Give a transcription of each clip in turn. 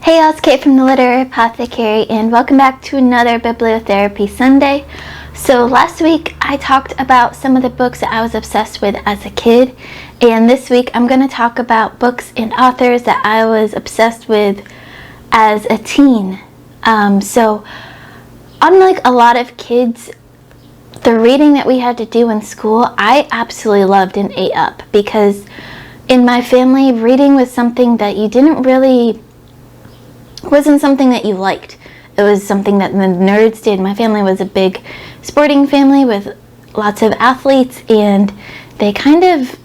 Hey y'all, it's Kate from the Literary Apothecary, and welcome back to another Bibliotherapy Sunday. So last week I talked about some of the books that I was obsessed with as a kid, and this week I'm going to talk about books and authors that I was obsessed with as a teen. So unlike a lot of kids, the reading that we had to do in school, I absolutely loved and ate up, because in my family, reading was something that wasn't something that you liked. It was something that the nerds did. My family was a big sporting family with lots of athletes, and they kind of,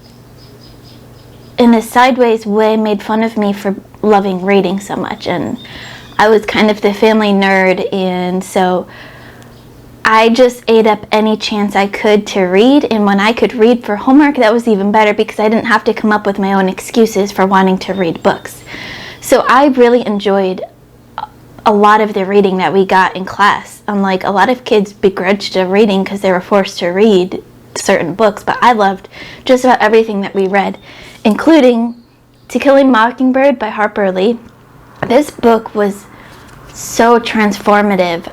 in a sideways way, made fun of me for loving reading so much. And I was kind of the family nerd, and so I just ate up any chance I could to read. And when I could read for homework, that was even better, because I didn't have to come up with my own excuses for wanting to read books. So I really enjoyed a lot of the reading that we got in class. Unlike a lot of kids begrudged the reading because they were forced to read certain books, but I loved just about everything that we read, including To Kill a Mockingbird by Harper Lee. This book was so transformative.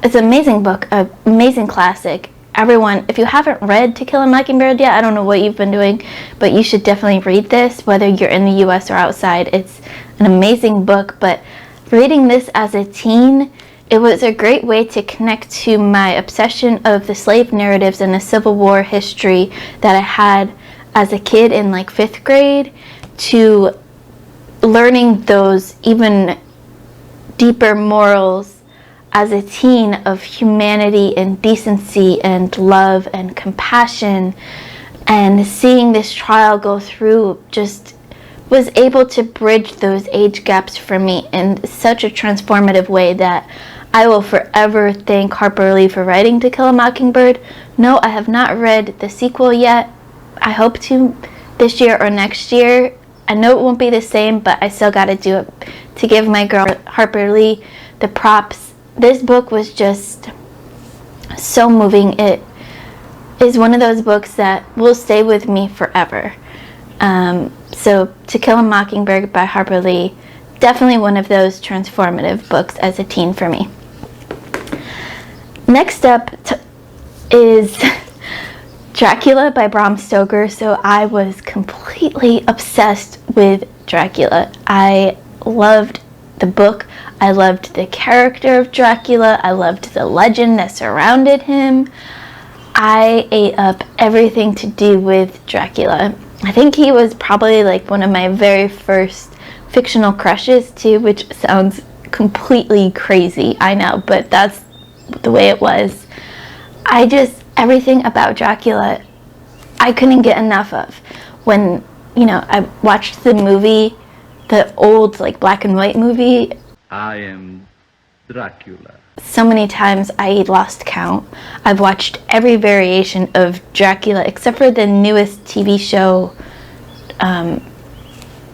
It's an amazing book, an amazing classic. Everyone, if you haven't read To Kill a Mockingbird yet, I don't know what you've been doing, but you should definitely read this, whether you're in the US or outside. It's an amazing book, but reading this as a teen, it was a great way to connect to my obsession of the slave narratives and the Civil War history that I had as a kid in like 5th grade, to learning those even deeper morals as a teen of humanity and decency and love and compassion. And seeing this trial go through just was able to bridge those age gaps for me in such a transformative way that I will forever thank Harper Lee for writing To Kill a Mockingbird. No, I have not read the sequel yet. I hope to this year or next year. I know it won't be the same, but I still got to do it to give my girl Harper Lee the props. This book was just so moving. It is one of those books that will stay with me forever. So To Kill a Mockingbird by Harper Lee, definitely one of those transformative books as a teen for me. Next up is Dracula by Bram Stoker. So I was completely obsessed with Dracula. I loved the book. I loved the character of Dracula. I loved the legend that surrounded him. I ate up everything to do with Dracula. I think he was probably like one of my very first fictional crushes too, which sounds completely crazy, I know, but that's the way it was. Everything about Dracula, I couldn't get enough of. When, I watched the movie, the old like black and white movie, I am Dracula. so many times I lost count. I've watched every variation of Dracula except for the newest TV show.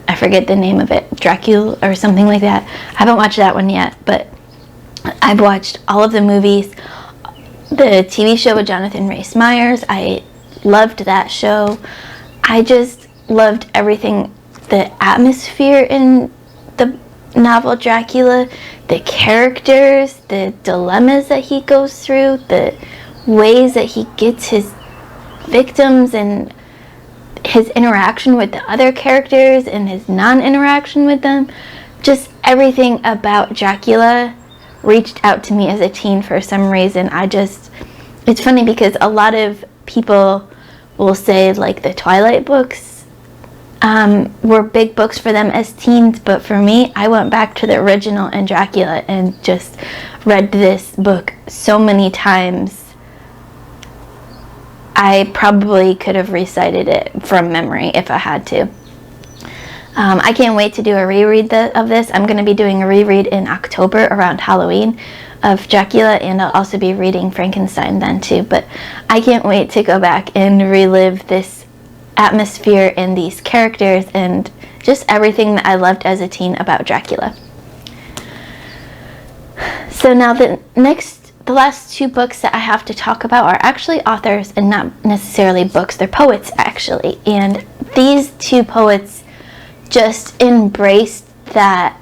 I forget the name of it, Dracula or something like that. I haven't watched that one yet, but I've watched all of the movies. The TV show with Jonathan Rhys-Meyers, I loved that show. I just loved everything, the atmosphere in the novel Dracula, the characters, the dilemmas that he goes through, the ways that he gets his victims, and his interaction with the other characters and his non-interaction with them. Just everything about Dracula reached out to me as a teen for some reason. It's funny because a lot of people will say like the Twilight books were big books for them as teens, but for me, I went back to the original and Dracula and just read this book so many times. I probably could have recited it from memory if I had to. I can't wait to do a reread of this. I'm going to be doing a reread in October around Halloween of Dracula, and I'll also be reading Frankenstein then too, but I can't wait to go back and relive this atmosphere and these characters and just everything that I loved as a teen about Dracula. So now the last two books that I have to talk about are actually authors and not necessarily books. They're poets actually, and these two poets just embraced that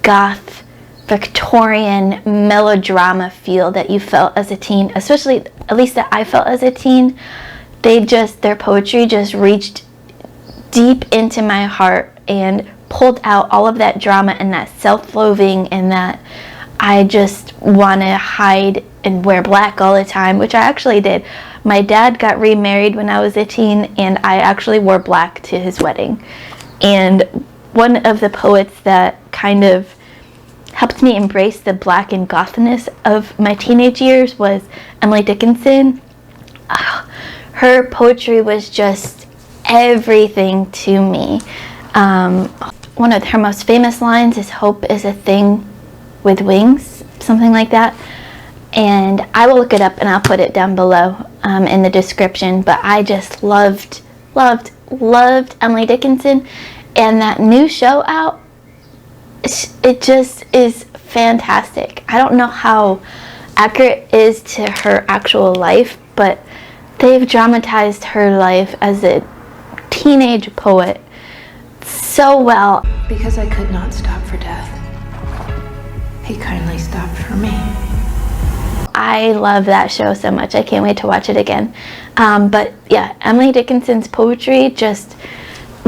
goth Victorian melodrama feel that you felt as a teen, especially at least that I felt as a teen. Their poetry just reached deep into my heart and pulled out all of that drama and that self-loathing and that I just want to hide and wear black all the time, which I actually did. My dad got remarried when I was a teen, and I actually wore black to his wedding. And one of the poets that kind of helped me embrace the black and gothness of my teenage years was Emily Dickinson. Her poetry was just everything to me. One of her most famous lines is "Hope is a thing with wings," something like that. And I will look it up and I'll put it down below in the description. But I just loved Emily Dickinson. And that new show out, it just is fantastic. I don't know how accurate it is to her actual life, but they've dramatized her life as a teenage poet so well. Because I could not stop for death, he kindly stopped for me. I love that show so much. I can't wait to watch it again. But yeah, Emily Dickinson's poetry just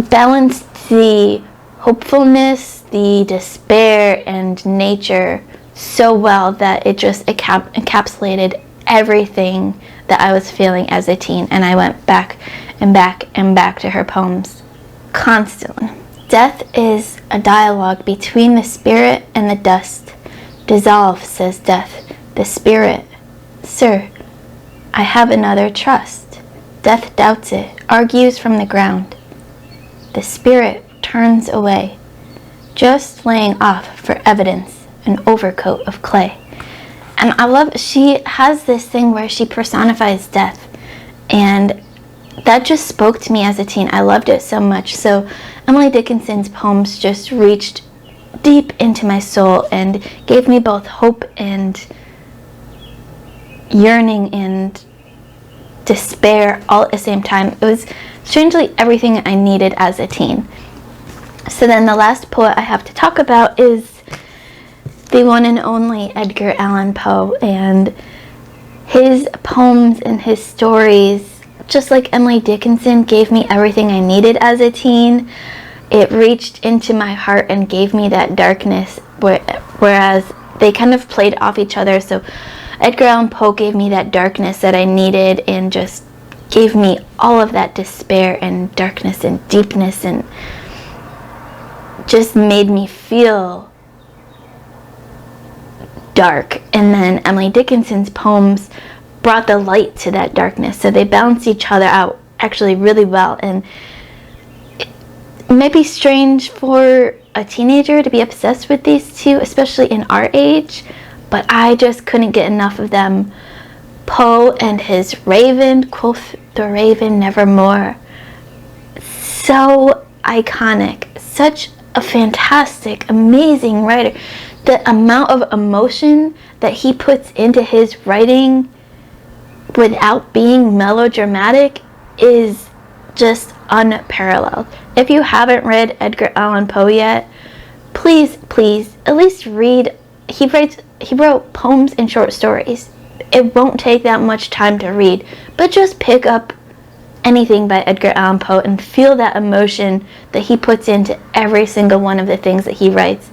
balanced the hopefulness, the despair, and nature so well that it just encapsulated everything that I was feeling as a teen. And I went back and back and back to her poems constantly. Death is a dialogue between the spirit and the dust. Dissolve, says death. The spirit, sir, I have another trust. Death doubts it, argues from the ground. The spirit turns away, just laying off for evidence an overcoat of clay. And I love, she has this thing where she personifies death, and that just spoke to me as a teen. I loved it so much. So Emily Dickinson's poems just reached deep into my soul and gave me both hope and yearning and despair all at the same time. It was strangely everything I needed as a teen. So then the last poet I have to talk about is the one and only Edgar Allen Poe, and his poems and his stories, just like Emily Dickinson, gave me everything I needed as a teen. It reached into my heart and gave me that darkness, whereas they kind of played off each other. So Edgar Allan Poe gave me that darkness that I needed and just gave me all of that despair and darkness and deepness and just made me feel dark. And then Emily Dickinson's poems brought the light to that darkness. So they balanced each other out actually really well. And it may be strange for a teenager to be obsessed with these two, especially in our age, but I just couldn't get enough of them. Poe and his raven, quoth the raven nevermore. So iconic. Such a fantastic, amazing writer. The amount of emotion that he puts into his writing without being melodramatic is just unparalleled. If you haven't read Edgar Allan Poe yet, please at least read. He wrote poems and short stories. It won't take that much time to read, but just pick up anything by Edgar Allan Poe and feel that emotion that he puts into every single one of the things that he writes.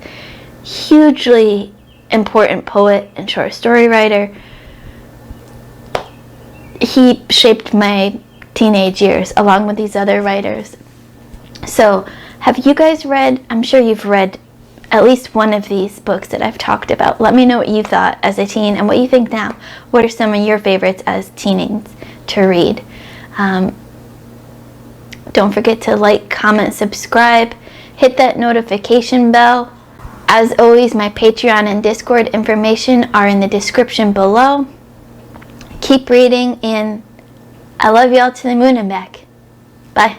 Hugely important poet and short story writer. He shaped my teenage years along with these other writers. So, have you guys read, I'm sure you've read at least one of these books that I've talked about. Let me know what you thought as a teen and what you think now. What are some of your favorites as teenagers to read? Don't forget to like, comment, subscribe, hit that notification bell. As always, my Patreon and Discord information are in the description below. Keep reading, and I love y'all to the moon and back. Bye.